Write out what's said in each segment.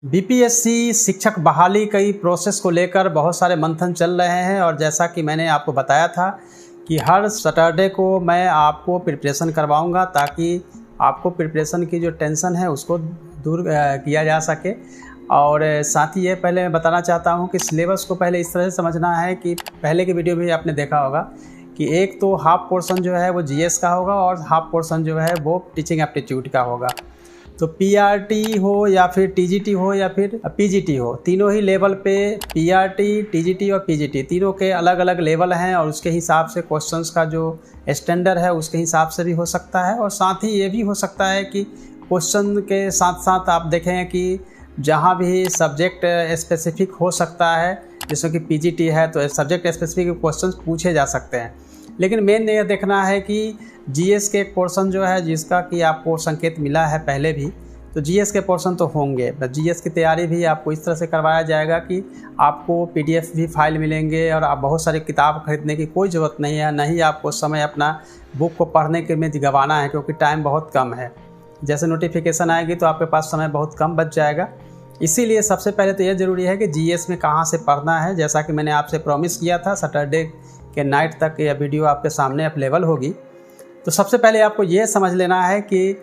BPSC शिक्षक बहाली कई प्रोसेस को लेकर बहुत सारे मंथन चल रहे हैं और जैसा कि मैंने आपको बताया था कि हर सैटरडे को मैं आपको प्रिपरेशन करवाऊंगा ताकि आपको प्रिपरेशन की जो टेंशन है उसको दूर किया जा सके। और साथ ही ये पहले मैं बताना चाहता हूँ कि सिलेबस को पहले इस तरह से समझना है कि पहले के वीडियो भी आपने देखा होगा कि एक तो हाफ पोर्शन जो है वो जीएस का होगा और हाफ पोर्शन जो है वो टीचिंग एप्टीट्यूड का होगा। तो पीआरटी हो या फिर टीजीटी हो या फिर पीजीटी हो, तीनों ही लेवल पे पीआरटी, टीजीटी और पीजीटी तीनों के अलग अलग लेवल हैं और उसके हिसाब से क्वेश्चंस का जो स्टैंडर्ड है उसके हिसाब से भी हो सकता है। और साथ ही ये भी हो सकता है कि क्वेश्चन के साथ साथ आप देखें कि जहाँ भी सब्जेक्ट स्पेसिफिक हो सकता है, जैसे कि पीजीटी है तो सब्जेक्ट स्पेसिफिक क्वेश्चंस पूछे जा सकते हैं। लेकिन मेन ये देखना है कि जीएस के एक पोर्शन जो है जिसका कि आपको संकेत मिला है पहले भी, तो जीएस के पोर्शन तो होंगे। जीएस की तैयारी भी आपको इस तरह से करवाया जाएगा कि आपको पीडीएफ भी फाइल मिलेंगे और आप बहुत सारी किताब खरीदने की कोई ज़रूरत नहीं है, नहीं आपको समय अपना बुक को पढ़ने के में गंवाना है क्योंकि टाइम बहुत कम है। जैसे नोटिफिकेशन आएगी तो आपके पास समय बहुत कम बच जाएगा। इसीलिए सबसे पहले तो यह ज़रूरी है कि जीएस में कहाँ से पढ़ना है। जैसा कि मैंने आपसे प्रॉमिस किया था, सैटरडे के नाइट तक यह वीडियो आपके सामने अवेलेबल होगी। तो सबसे पहले आपको ये समझ लेना है कि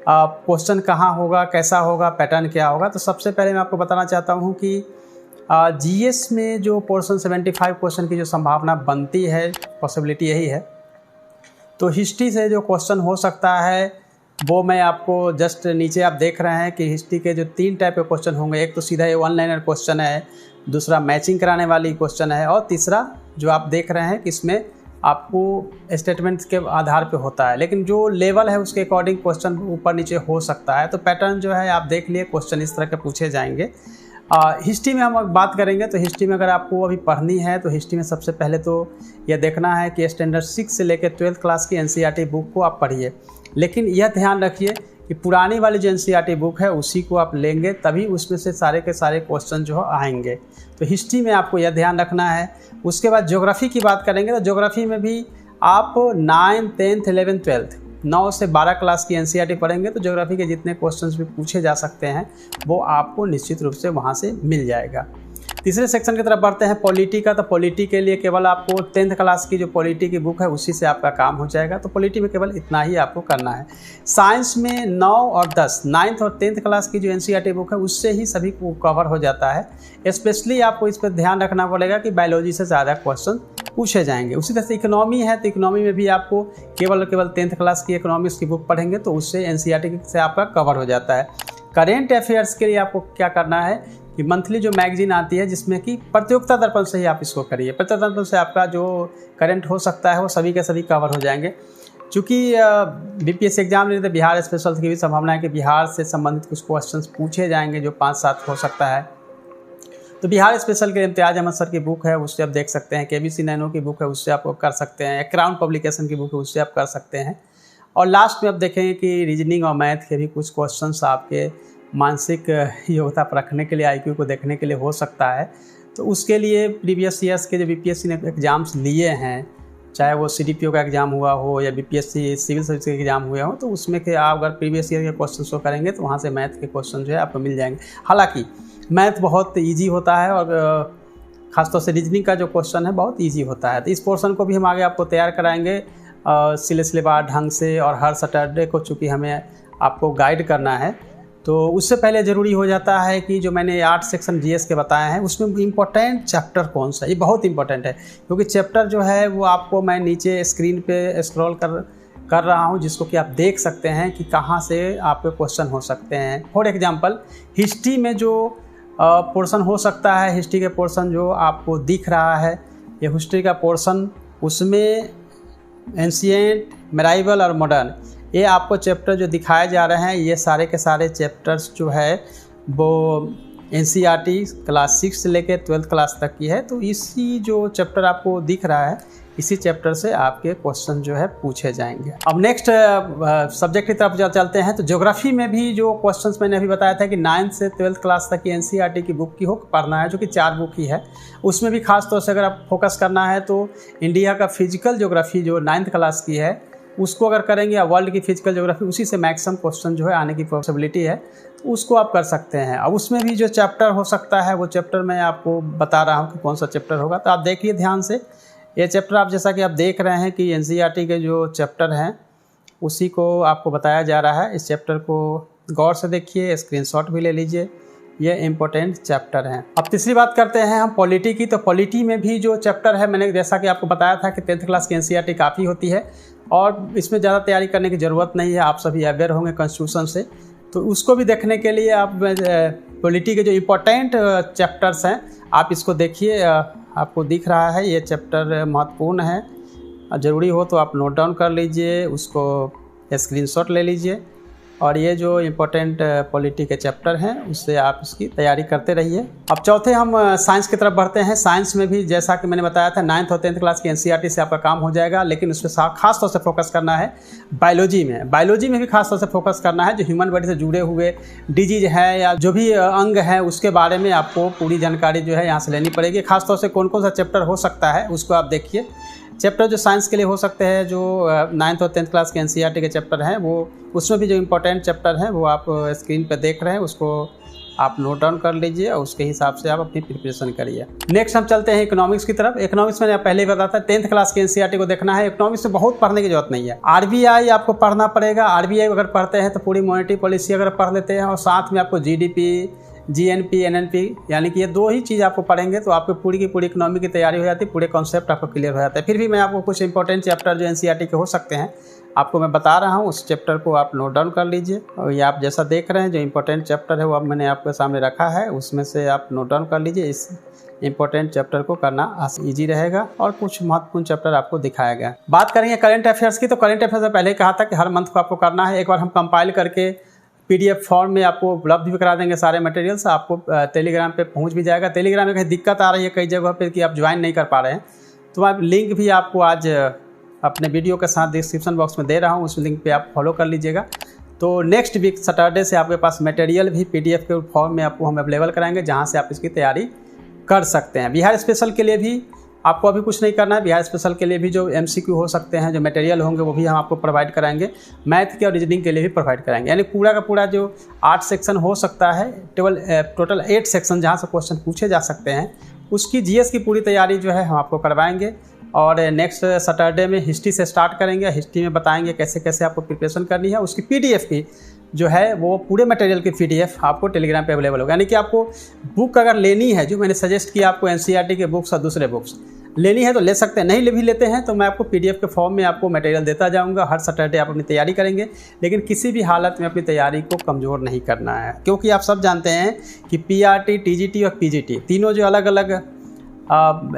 क्वेश्चन कहाँ होगा, कैसा होगा, पैटर्न क्या होगा। तो सबसे पहले मैं आपको बताना चाहता हूँ कि जीएस में जो पोर्शन 75 क्वेश्चन की जो संभावना बनती है, पॉसिबिलिटी यही है। तो हिस्ट्री से जो क्वेश्चन हो सकता है वो मैं आपको जस्ट नीचे आप देख रहे हैं कि हिस्ट्री के जो 3 टाइप के क्वेश्चन होंगे, एक तो सीधा ये वन लाइनर क्वेश्चन है, दूसरा मैचिंग कराने वाली क्वेश्चन है और तीसरा जो आप देख रहे हैं कि इसमें आपको स्टेटमेंट्स के आधार पे होता है। लेकिन जो लेवल है उसके अकॉर्डिंग क्वेश्चन ऊपर नीचे हो सकता है। तो पैटर्न जो है आप देख लिए, क्वेश्चन इस तरह के पूछे जाएंगे। हिस्ट्री में हम बात करेंगे तो हिस्ट्री में अगर आपको अभी पढ़नी है तो हिस्ट्री में सबसे पहले तो यह देखना है कि स्टैंडर्ड 6 से लेकर 12th क्लास की एनसीईआरटी बुक को आप पढ़िए। लेकिन यह ध्यान रखिए कि पुरानी वाली जो एनसीईआरटी बुक है उसी को आप लेंगे, तभी उसमें से सारे के सारे क्वेश्चन जो आएंगे। तो हिस्ट्री में आपको यह ध्यान रखना है। उसके बाद ज्योग्राफी की बात करेंगे तो ज्योग्राफी में भी आप 9th, 10th, 11th, 12th 9 से 12 क्लास की एनसीईआरटी पढ़ेंगे तो ज्योग्राफी के जितने क्वेश्चंस भी पूछे जा सकते हैं वो आपको निश्चित रूप से वहाँ से मिल जाएगा। तीसरे सेक्शन की तरफ बढ़ते हैं पॉलिटी का। तो पॉलिटी के लिए केवल आपको 10th क्लास की जो पॉलिटी की बुक है उसी से आपका काम हो जाएगा। तो पॉलिटी में केवल इतना ही आपको करना है। साइंस में 9 और 10, 9th और 10th क्लास की जो एनसीईआरटी बुक है उससे ही सभी को कवर हो जाता है। स्पेशली आपको इस पर ध्यान रखना पड़ेगा कि बायोलॉजी से ज़्यादा क्वेश्चन पूछे जाएंगे। उसी तरह से इकोनॉमी है तो इकोनॉमी में भी आपको केवल 10th क्लास की इकोनॉमिक्स की बुक पढ़ेंगे तो उससे एनसीईआरटी से आपका कवर हो जाता है। करेंट अफेयर्स के लिए आपको क्या करना है कि मंथली जो मैगजीन आती है जिसमें कि प्रतियोगिता दर्पण से ही आप इसको करिए। प्रतियोगिता दर्पण से आपका जो करंट हो सकता है वो सभी के सभी कवर हो जाएंगे। चूँकि बीपीएससी एग्जाम नहीं तो बिहार स्पेशल की भी संभावना है कि बिहार से संबंधित कुछ क्वेश्चंस पूछे जाएंगे जो 5-7 हो सकता है। तो बिहार स्पेशल के इम्तियाज अहमद सर की बुक है उससे आप देख सकते हैं, केबीसी नैनो की बुक है उससे आप कर सकते हैं, क्राउन पब्लिकेशन की बुक है उससे आप कर सकते हैं। और लास्ट में आप देखेंगे कि रीजनिंग और मैथ के भी कुछ क्वेश्चंस आपके मानसिक योग्यता परखने के लिए, आईक्यू को देखने के लिए हो सकता है। तो उसके लिए प्रीवियस ईयर्स के जो बीपीएससी ने एग्ज़ाम्स लिए हैं, चाहे वो सीडीपीओ का एग्ज़ाम हुआ हो या बीपीएससी सिविल सर्विस के एग्ज़ाम हुए हो, तो उसमें के आप अगर प्रीवियस ईयर के क्वेश्चन को करेंगे तो वहाँ से मैथ के क्वेश्चन जो है आपको मिल जाएंगे। हालांकि मैथ बहुत ईजी होता है और ख़ासतौर से रीजनिंग का जो क्वेश्चन है बहुत ईजी होता है। तो इस पोर्शन को भी हम आगे आपको तैयार कराएंगे सिलसिलेवार ढंग से। और हर सैटरडे को चूँकि हमें आपको गाइड करना है तो उससे पहले ज़रूरी हो जाता है कि जो मैंने 8 सेक्शन जीएस के बताए हैं उसमें इम्पोर्टेंट चैप्टर कौन सा, ये बहुत इंपॉर्टेंट है क्योंकि चैप्टर जो है वो आपको मैं नीचे स्क्रीन पे स्क्रॉल कर रहा हूँ जिसको कि आप देख सकते हैं कि कहाँ से आपके क्वेश्चन हो सकते हैं। फॉर एग्जांपल हिस्ट्री में जो पोर्शन हो सकता है, हिस्ट्री के पोर्शन जो आपको दिख रहा है ये हिस्ट्री का पोर्शन, उसमें एंशिएंट, मेडाइवल और मॉडर्न ये आपको चैप्टर जो दिखाए जा रहे हैं ये सारे के सारे चैप्टर्स जो है वो एनसीईआरटी क्लास 6 से लेकर 12th क्लास तक की है। तो इसी जो चैप्टर आपको दिख रहा है इसी चैप्टर से आपके क्वेश्चन जो है पूछे जाएंगे। अब नेक्स्ट सब्जेक्ट की तरफ चलते हैं। तो ज्योग्राफी में भी जो क्वेश्चंस मैंने अभी बताया था कि 9th से 12th क्लास तक की एनसीईआरटी की बुक की हो पढ़ना है, जो कि 4 बुक ही है। उसमें भी खास तौर से अगर आप फोकस करना है तो इंडिया का फिजिकल ज्योग्राफी जो 9th क्लास की है उसको अगर करेंगे, या वर्ल्ड की फिजिकल ज्योग्राफी, उसी से मैक्सिमम क्वेश्चन जो है आने की पॉसिबिलिटी है, तो उसको आप कर सकते हैं। अब उसमें भी जो चैप्टर हो सकता है वो चैप्टर मैं आपको बता रहा हूँ कि कौन सा चैप्टर होगा, तो आप देखिए ध्यान से। ये चैप्टर आप जैसा कि आप देख रहे हैं कि एनसीईआरटी के जो चैप्टर हैं उसी को आपको बताया जा रहा है। इस चैप्टर को गौर से देखिए, स्क्रीनशॉट भी ले लीजिए, ये इम्पोर्टेंट चैप्टर हैं। अब तीसरी बात करते हैं हम पॉलिटी की। तो पॉलिटी में भी जो चैप्टर है, मैंने जैसा कि आपको बताया था कि 10th क्लास की एनसीईआरटी काफ़ी होती है और इसमें ज़्यादा तैयारी करने की ज़रूरत नहीं है, आप सभी अवेयर होंगे कॉन्स्टिट्यूशन से। तो उसको भी देखने के लिए आप पॉलिटी के जो इम्पोर्टेंट चैप्टर्स हैं आप इसको देखिए। आपको दिख रहा है ये चैप्टर महत्वपूर्ण है, ज़रूरी हो तो आप नोट डाउन कर लीजिए, उसको स्क्रीनशॉट ले लीजिए, और ये जो इम्पोर्टेंट पॉलिटी के चैप्टर हैं उससे आप इसकी तैयारी करते रहिए। अब चौथे हम साइंस की तरफ बढ़ते हैं। साइंस में भी जैसा कि मैंने बताया था 9th और 10th क्लास की एनसीईआरटी से आपका काम हो जाएगा, लेकिन उसमें खास तौर से फोकस करना है बायोलॉजी में। बायोलॉजी में भी खास तौर से फोकस करना है, जो ह्यूमन बॉडी से जुड़े हुए डिजीज है या जो भी अंग है उसके बारे में आपको पूरी जानकारी जो है यहाँ से लेनी पड़ेगी। खासतौर से कौन कौन सा चैप्टर हो सकता है उसको आप देखिए। चैप्टर जो साइंस के लिए हो सकते हैं, जो 9th और 10th क्लास के एनसीईआरटी के चैप्टर हैं, वो उसमें भी जो इम्पोर्टेंट चैप्टर हैं वो आप स्क्रीन पर देख रहे हैं, उसको आप नोट डाउन कर लीजिए और उसके हिसाब से आप अपनी प्रिपरेशन करिए। नेक्स्ट हम चलते हैं इकोनॉमिक्स की तरफ। इकोनॉमिक्स मैंने पहले ही बताया था 10th क्लास के एनसीईआरटी को देखना है। इकोनॉमिक्स में बहुत पढ़ने की जरूरत नहीं है। आरबीआई आपको पढ़ना पड़ेगा। आरबीआई अगर पढ़ते हैं तो पूरी मॉनेटरी पॉलिसी अगर पढ़ लेते हैं और साथ में आपको जीडीपी, जीएनपी, एनएनपी, यानी कि ये दो ही चीज़ आपको पढ़ेंगे तो आपको पूरी की पूरी इकोनॉमी की तैयारी हो जाती है, पूरे कॉन्सेप्ट आपको क्लियर हो जाता है। फिर भी मैं आपको कुछ इंपॉर्टेंट चैप्टर जो एनसीईआरटी के हो सकते हैं आपको मैं बता रहा हूँ, उस चैप्टर को आप नोट डाउन कर लीजिए। और ये आप जैसा देख रहे हैं जो इंपॉर्टेंट चैप्टर है वो अब मैंने आपके सामने रखा है, उसमें से आप नोट डाउन कर लीजिए। इस इंपॉर्टेंट चैप्टर को करना ईजी रहेगा और कुछ महत्वपूर्ण चैप्टर आपको दिखाया गया। बात करेंगे करंट अफेयर्स की। तो करंट अफेयर्स में पहले ही कहा था कि हर मंथ को आपको करना है। एक बार हम कंपाइल करके पीडीएफ फॉर्म में आपको उपलब्ध भी करा देंगे सारे मटेरियल्स। आपको टेलीग्राम पे पहुंच भी जाएगा। टेलीग्राम में कहीं दिक्कत आ रही है कई जगह पे कि आप ज्वाइन नहीं कर पा रहे हैं, तो आप लिंक भी आपको आज अपने वीडियो के साथ डिस्क्रिप्शन बॉक्स में दे रहा हूं, उस लिंक पे आप फॉलो कर लीजिएगा। तो नेक्स्ट वीक सैटरडे से आपके पास मटेरियल भी पीडीएफ के फॉर्म में आपको हम अवेलेबल कराएंगे, जहाँ से आप इसकी तैयारी कर सकते हैं। बिहार स्पेशल के लिए भी आपको अभी कुछ नहीं करना है। बिहार स्पेशल के लिए भी जो एमसीक्यू हो सकते हैं, जो मटेरियल होंगे वो भी हम आपको प्रोवाइड कराएंगे। मैथ के और रीजनिंग के लिए भी प्रोवाइड कराएंगे। यानी पूरा का पूरा जो 8 सेक्शन हो सकता है, टोटल 8 सेक्शन जहाँ से क्वेश्चन पूछे जा सकते हैं, उसकी जीएस की पूरी तैयारी जो है हम आपको करवाएंगे। और नेक्स्ट सैटरडे में हिस्ट्री से स्टार्ट करेंगे। हिस्ट्री में बताएंगे कैसे कैसे आपको प्रिपरेशन करनी है। उसकी पीडीएफ की जो है वो पूरे मटेरियल की पीडीएफ आपको टेलीग्राम पे अवेलेबल होगा। यानी कि आपको बुक अगर लेनी है, जो मैंने सजेस्ट किया आपको एनसीईआरटी के बुक्स और दूसरे बुक्स लेनी है तो ले सकते हैं, नहीं भी लेते हैं तो मैं आपको पीडीएफ के फॉर्म में आपको मटेरियल देता जाऊंगा। हर सैटरडे आप अपनी तैयारी करेंगे, लेकिन किसी भी हालत में अपनी तैयारी को कमज़ोर नहीं करना है, क्योंकि आप सब जानते हैं कि पीआरटी, टीजीटी और पीजीटी तीनों जो अलग अलग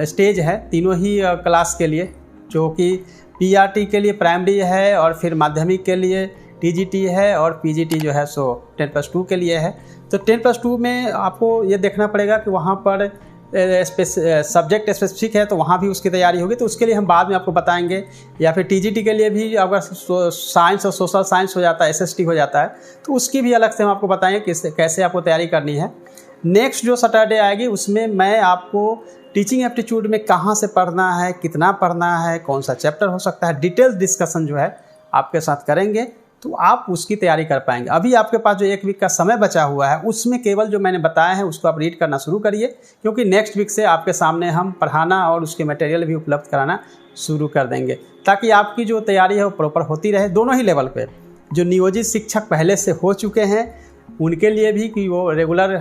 स्टेज है, तीनों ही क्लास के लिए, जो कि पीआरटी के लिए प्राइमरी है और फिर माध्यमिक के लिए टीजीटी है और पीजीटी जो है सो 10+2 के लिए है। तो 10+2 में आपको ये देखना पड़ेगा कि वहाँ पर सब्जेक्ट स्पेसिफिक है तो वहाँ भी उसकी तैयारी होगी, तो उसके लिए हम बाद में आपको बताएंगे। या फिर टीजीटी के लिए भी अगर साइंस और सोशल साइंस हो जाता है, एसएसटी हो जाता है, तो उसकी भी अलग से हम आपको बताएंगे कैसे आपको तैयारी करनी है। नेक्स्ट जो सैटरडे आएगी उसमें मैं आपको टीचिंग एप्टीट्यूड में कहाँ से पढ़ना है, कितना पढ़ना है, कौन सा चैप्टर हो सकता है, डिटेल्स डिस्कशन जो है आपके साथ करेंगे, तो आप उसकी तैयारी कर पाएंगे। अभी आपके पास जो 1 वीक का समय बचा हुआ है उसमें केवल जो मैंने बताया है उसको आप रीड करना शुरू करिए, क्योंकि नेक्स्ट वीक से आपके सामने हम पढ़ाना और उसके मटेरियल भी उपलब्ध कराना शुरू कर देंगे, ताकि आपकी जो तैयारी है वो प्रॉपर होती रहे दोनों ही लेवल पे। जो नियोजित शिक्षक पहले से हो चुके हैं उनके लिए भी कि वो रेगुलर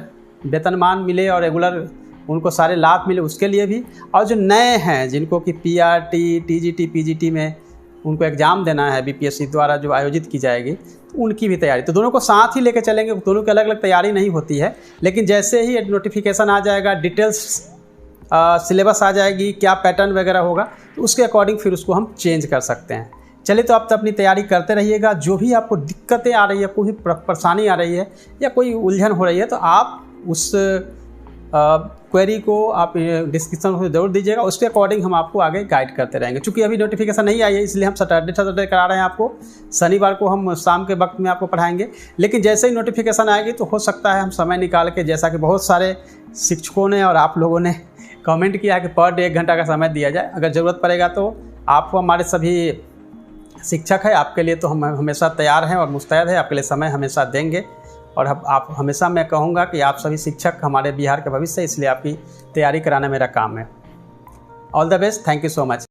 वेतनमान मिले और रेगुलर उनको सारे लाभ मिले, उसके लिए भी, और जो नए हैं जिनको कि पीआरटी, टीजीटी, पीजीटी में उनको एग्ज़ाम देना है बीपीएससी द्वारा जो आयोजित की जाएगी, तो उनकी भी तैयारी। तो दोनों को साथ ही लेकर चलेंगे। दोनों की अलग अलग तैयारी नहीं होती है, लेकिन जैसे ही नोटिफिकेशन आ जाएगा, डिटेल्स सिलेबस आ जाएगी, क्या पैटर्न वगैरह होगा, तो उसके अकॉर्डिंग फिर उसको हम चेंज कर सकते हैं। चलिए, तो आप तो अपनी तैयारी करते रहिएगा। जो भी आपको दिक्कतें आ रही है, कोई परेशानी आ रही है या कोई उलझन हो रही है, तो आप उस क्वेरी को आप डिस्क्रिप्शन में जरूर दीजिएगा। उसके अकॉर्डिंग हम आपको आगे गाइड करते रहेंगे। चूँकि अभी नोटिफिकेशन नहीं आई है, इसलिए हम सैटरडे करा रहे हैं आपको। शनिवार को हम शाम के वक्त में आपको पढ़ाएंगे, लेकिन जैसे ही नोटिफिकेशन आएगी तो हो सकता है हम समय निकाल के, जैसा कि बहुत सारे शिक्षकों ने और आप लोगों ने कमेंट किया कि पर डे 1 घंटा का समय दिया जाए। अगर ज़रूरत पड़ेगा तो आपको हमारे सभी शिक्षक है, आपके लिए तो हम हमेशा तैयार हैं और मुस्तैद है, आपके लिए समय हमेशा देंगे। और आप हमेशा, मैं कहूँगा कि आप सभी शिक्षक हमारे बिहार के भविष्य, इसलिए आपकी तैयारी कराना मेरा काम है। All the best, thank you so much.